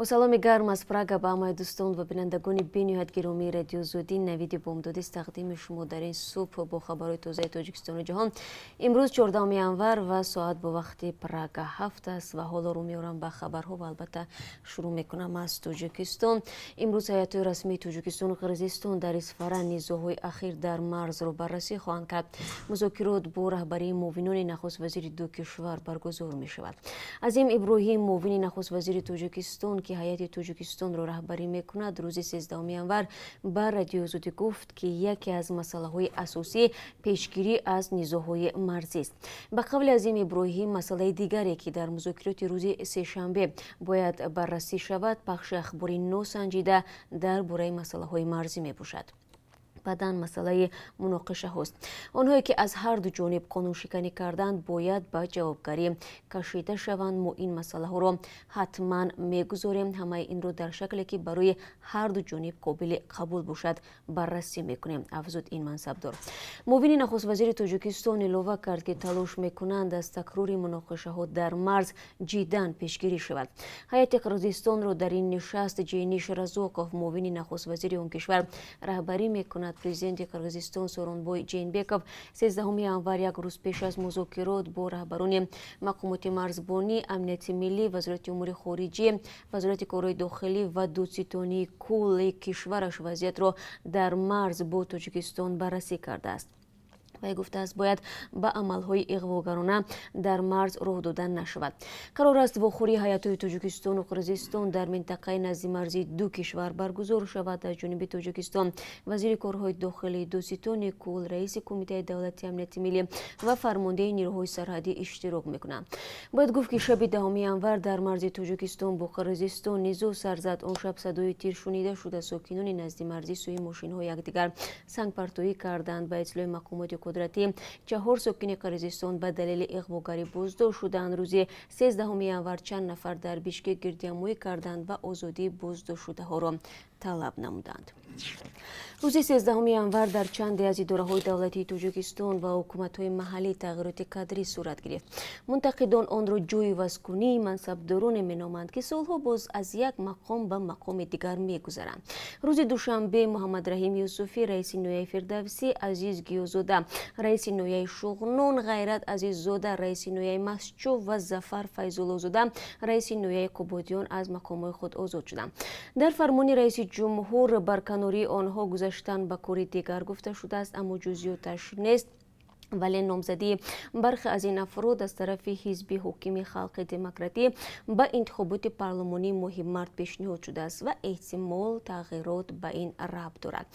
با سلام گرم از پراگ با همه دوستان و بینندگان بی‌نهایت گرامی رادیو زودی نوید بومدادی تقدیم شما در این صبح با خبرهای تازه تاجیکستان و جهان. امروز 14 ینور و ساعت با وقت پراگ 7 است و حالا رو میارم به خبرها و البته شروع میکنم از تاجیکستان. امروز هیئت رسمی تاجیکستان و قرقیزستان در اصفهان نیزوهای اخیر در مرز رو بررسی خواهند کرد. مذاکرات با رهبری معاونان نخست وزیر دو کشور برگزار می شود. عظیم ابراهیم معاون نخست وزیر تاجیکستان که هیئت تاجیکستان را رهبری میکند روز 13 ینور بر رادیو زودی گفت که یکی از مسائل اساسی پیشگیری از نزاع‌های مرزی است. به قول عظیم ابراهیم مسئله دیگری که در مذاکرات روز سه‌شنبه باید بررسی شود پخش اخباری ناسنجیده درباره مسائل مرزی میباشد. بعداً مسئله مناقشه هست. آنهایی که از هر دو جانب قانون شکنی کردند باید به جوابگری کشیده شوند. ما این مسئله ها را حتما میگذاریم. همه این رو در شکلی که برای هر دو جانب قابل قبول باشد بررسی میکنیم، افزود این منصبدار. معاون نخست وزیر تاجیکستان اضافه کرد که تلاش میکنند از تکرار مناقشه ها در مرز جداً پیشگیری شود. هیئت قرقیزستان را در این نشست جینیش رزاقوف معاون نخست وزیر آن کشور رهبری میکند. پرزیدنت قرقیزستان سورونبوی جینبکوف 13 ینور یک روز پیش از مذاکرات با رهبران مقامات مرزبانی، امنیت ملی، وزارت امور خارجه، وزارت کارهای داخلی و دوستانی کل کشورش وضعیت را در مرز با تاجیکستان بررسی کرده است. وی گفته است باید به عملهای اغواگرانه در مرز راه دادن نشود. قرار است واخوری هیئت‌های تاجیکستان و قرقیزستان در منطقه نزد مرزی دو کشور برگزار شود. از جانب تاجیکستان وزیر کارهای داخلی دوستانی کل، رئیس کمیته دولتی امنیت ملی و فرمانده نیروهای سرحدی اشتراک میکنند. باید گفت که شب 10 ینور در مرز تاجیکستان با قرقیزستان نزاع سر زد. آن شب صدای تیر شنیده شده. ساکنان نزد مرزی سوی ماشین‌های یکدیگر سنگ پرتویی کردند. به اطلاع مقامات قدرتی 4 ساکن قرقیزستان به دلیل اغواگری بازداشت شدند. روز 13 ینور چند نفر در بیشکک گردهمایی کردند و آزادی بازداشت شده ها را طلب نمودند. روز 13 ینور در چند از اداره‌های دولتی تاجیکستان و حکومت‌های محلی تغییرات کادری صورت گرفت. منتقدان آن را جوی وزکونی منصبداران مینامند که سالها باز از یک مقام به مقام دیگر می‌گذرند. روز دوشنبه محمد رحیم یوسفی رئیس نویه فردوسی، عزیز گیوزاده رئیس نویه شغنون، غیرت عزیززاده رئیس نویه مسجو و ظفر فیض‌الله زاده رئیس نویه قبادیان از مقام‌های خود آزاد شدند. در فرمان رئیس جمهور برکناری آنها گذاشتن به کار دیگر گفته شده است، اما جزئیاتش نیست. ولی نامزدی برخی از این افراد از طرف حزب حاکم خلق دموکراتی به انتخابات پارلمانی ماه مارس پیشنهاد شده است و احتمال تغییرات به این ربط دارد.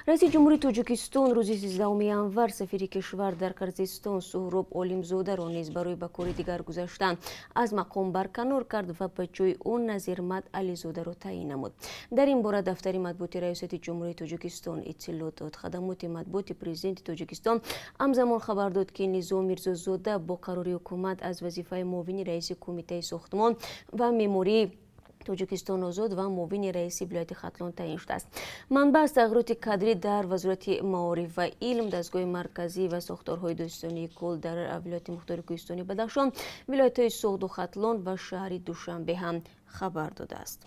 رئیس جمهوری تاجیکستان روز 13 ینور سفیر کشور در قرقیزستان سهراب عالمزاده را نیز برای به کار دیگر گذاشتن از مقام برکنار کرد و به جای آن نظیرمد علیزاده را تعیین نمود. در این باره دفتر مطبوعات ریاست جمهوری تاجیکستان اطلاع داد. خدمات مطبوعات پرزیدنت تاجیکستان همزمان خبر داد که نظام میرزازاده با قرار حکومت از وظیفه معاون رئیس کمیته ساختمان و معماری تاجیکستان آزاد و معاون رئیس ولایت ختلان تعیین شده است. منبع از تغییرات کادری در وزارت معارف و علم، دستگاه مرکزی و ساختارهای دوستانی کل در ولایت مختار کوهستانی بدخشان، ولایت‌های سوخت و ختلان و شهر دوشنبه هم خبر داده است.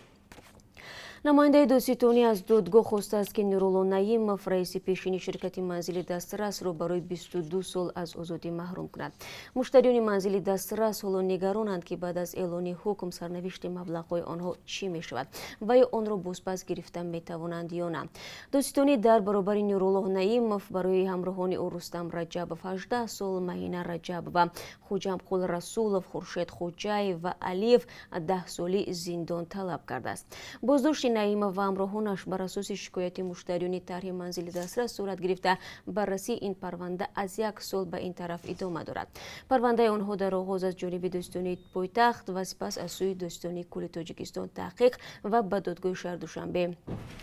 نماینده دوستانی از دادگاه خواسته است که نورالله نعیمов رئیس پیشین شرکت منزل دسترس را برای 22 سال از آزادی محروم کند. مشتریان منزل دسترس حالا نگرانند که بعد از اعلان حکم سرنوشت مبلغ‌های آنها چی می شود و یا آن را بازپس گرفتن می توانند یا نه. دوستانی در برابر نورالله نعیمов برای همراهان او رستم رجبov 18 سال، مهینه رجب و خوجم قول رسولov، خورشید خوجای و علیف 10 سالی زندان طلب کرده است. بازداشت نعیمov و همراهانش بر اساس شکایت مشتریان طرح منزل دسترس صورت گرفته. بررسی این پرونده از 1 سال به این طرف ادامه دارد. پرونده آنها در آغاز از جانب دوستانی پایتخت و سپس از سوی دوستانی کل تاجیکستان تحقیق و به دادگاه شهر دوشنبه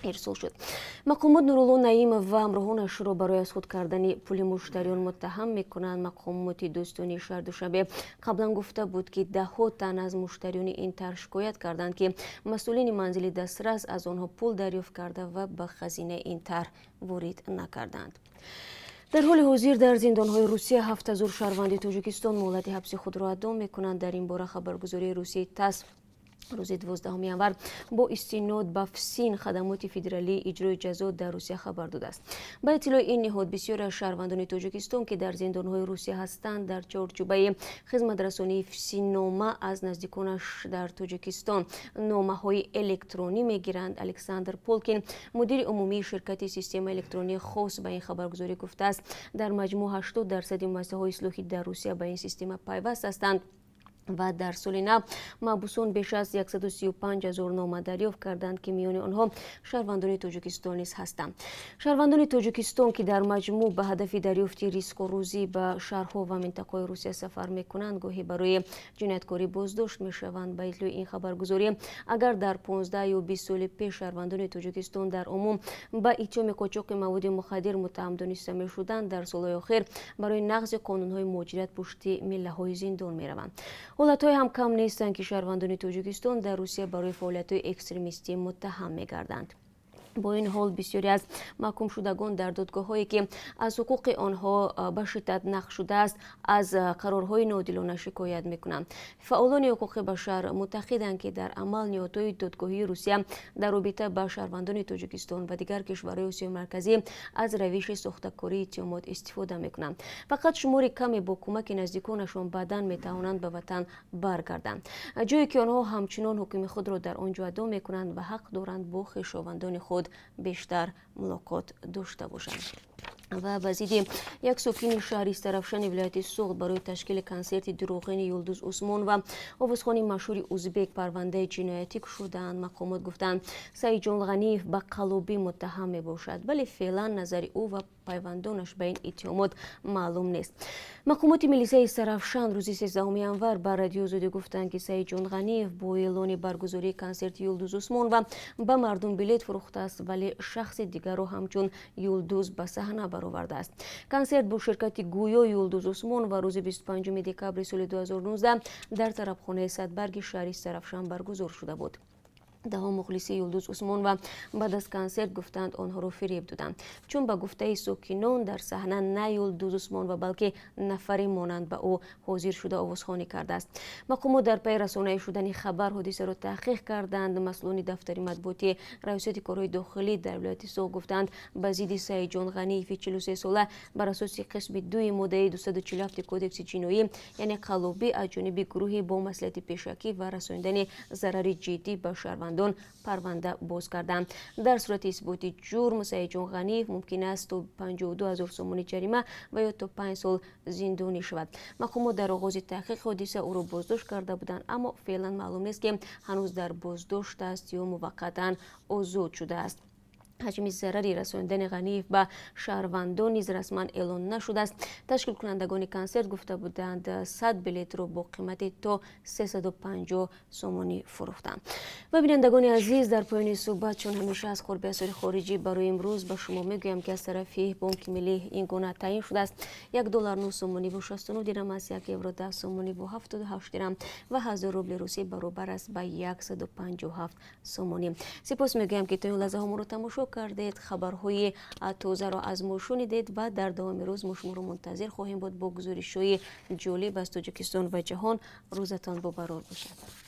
ارسال شد. مقامات نورالله نعیمov و همراهانش را برای از خود کردن پول مشتریان متهم میکنند. مقامات دوستانی شهر دوشنبه قبلا گفته بود که 10 تن از مشتریان این طرح شکایت کردند که مسئولین منزل دسترس از آنها پول دریافت کرده و به خزینه این طرح وارد نکردند. در حال حاضر در زندان‌های روسیه 7000 شهروند تاجیکستان مهلت حبس خود را ادا می‌کنند. در این باره خبرگزاری روسیه تاس روز 12 январ با استناد به فسین خدمات فدرالی اجرای جزا در روسیه خبر داده است. با اطلاع این نهاد بسیار از شهروندان تاجیکستان که در زندانهای روسیه هستند در چارچوب خدمت رسانی فسین نامه از نزدیکانش در تاجیکستان نامه های الکترونی میگیرند. الکساندر پولکین مدیر عمومی شرکت سیستم الکترونی خاص به این خبرگزاری گفته است در مجموع 80% مؤسسه‌های اصلاحی در روسیه به این سیستم پیوست هستند و در سال نو محبوسان بیش از 135,000 نامه دریافت کردند که میان آنها شهروندان تاجیکستان نیز هستند. شهروندان تاجیکستان که در مجموع به هدف دریافت ریسک و روزی به شهرها و منطقه‌های روسیه سفر میکنند گاهی برای جنایتکاری بازداشت میشوند. به اطلاع این خبرگزاری اگر در 15 یا 20 سال پیش شهروندان تاجیکستان در عموم به اتهام قاچاق مواد مخدر متهم دانسته میشدند، در سالهای اخیر برای نقض قانون‌های مهاجرت پشت میله‌های زندان میروند. حالت‌های هم کم نیستند که شهروندان تاجیکستان در روسیه برای فعالیت‌های اکستریمیستی متهم می‌گردند. با این حال بسیاری از محکوم شدگان در دادگاه‌هایی که از حقوق آنها به شدت نقض شده است از قرارهای ناعادلانه شکایت می‌کنند. فعالان حقوق بشر معتقدند که در عمل نهادهای دادگاهی روسیه در رابطه با شهروندان تاجیکستان و دیگر کشورهای آسیای مرکزی از روش ساخته‌کاری اتهامات استفاده می‌کنند. فقط شماری کمی با کمک نزدیکانشان بعداً می‌توانند به وطن برگردند، جایی که آنها همچنان حکم خود را در آنجا ادا می‌کنند و حق دارند با خویشاوندان خود بیشتر ملاقات داشته باشند. و بازدید یک ساکن شهر استرافشن ولایت سوغد برای تشکیل کنسرت دروغین یلدوز عثمان و آوازخوان مشهور ازبک پرونده جنایتی شدند. مقامات گفتند سعید جان غنیف به قلابی متهم می باشد، ولی فعلا نظر او و پیوندانش به این اتهامات معلوم نیست. مقامات ملیسه استرافشن روز 13 январ به رادیو زوده گفتند که سعید جان غنیف با اعلان برگزاری کنسرت یلدوز عثمان و به مردم بلیط فروخته است، ولی شخص دیگر را همچون یلدوز به صحنه برآورده است. کنسرت با شرکت گویا یلدوز عثمان و روز 25 دکبر سال 2019 در طربخانه صدبرگ شهر استرافشن برگزار شده بود. ده مخلصی یلدوز عثمان و بعد از کنسرت گفتند آنها را فریب دادند، چون به گفته ساکنان در صحنه نه یلدوز عثمان و بلکه نفری مانند به او حاضر شده آوازخوانی کرده است. مقامات در پی رسانه‌ای شدن خبر حادثه را تحقیق کردند. مسئولان دفتر مطبوعاتی ریاست کارهای داخلی در ولایت سوغد گفتند بازدید سعید جان غنیف 43 ساله بر اساس قسم 2 ماده 247 کدکس جنایی یعنی قلابی از جانب گروهی با مصلحت پیشکی و رساندن ضرر جدی به شهروندان پرونده باز کردند. در صورت اثبات جرم سعید جان غنیف ممکن است تا 52,000 سومانی جریمه و یا تا 5 سال زندانی شود. مقامات در آغاز تحقیق حادثه او را بازداشت کرده بودند، اما فعلا معلوم نیست که هنوز در بازداشت است یا موقتا آزاد شده است. حجم ضرری رساندن غنیف به شهروندان نیز رسما اعلان نشده است. تشکیل کنندگان کنسرت گفته بودند 100 بلیط را با قیمت تا 350 سومانی فروختند. و بینندگان عزیز در پایان صحبت چون همیشه از قرب اسعار خارجی برای امروز به شما میگویم که از طرف بانک ملی این گونه تعیین شده است $1 9 سومانی و 69 درم است، €1 10 سومانی و 78 درم و 1000 روبل روسی برابر است به 157 سومانی. سپاس میگویم که تا این لحظه ما رو تماشا کردید. خبرهای تازه را از ما شنیدید و در دوام روز ما شما رو منتظر خواهیم بود با گزارش‌های جالب از تاجیکستان و جهان. روزتان با قرار باشد.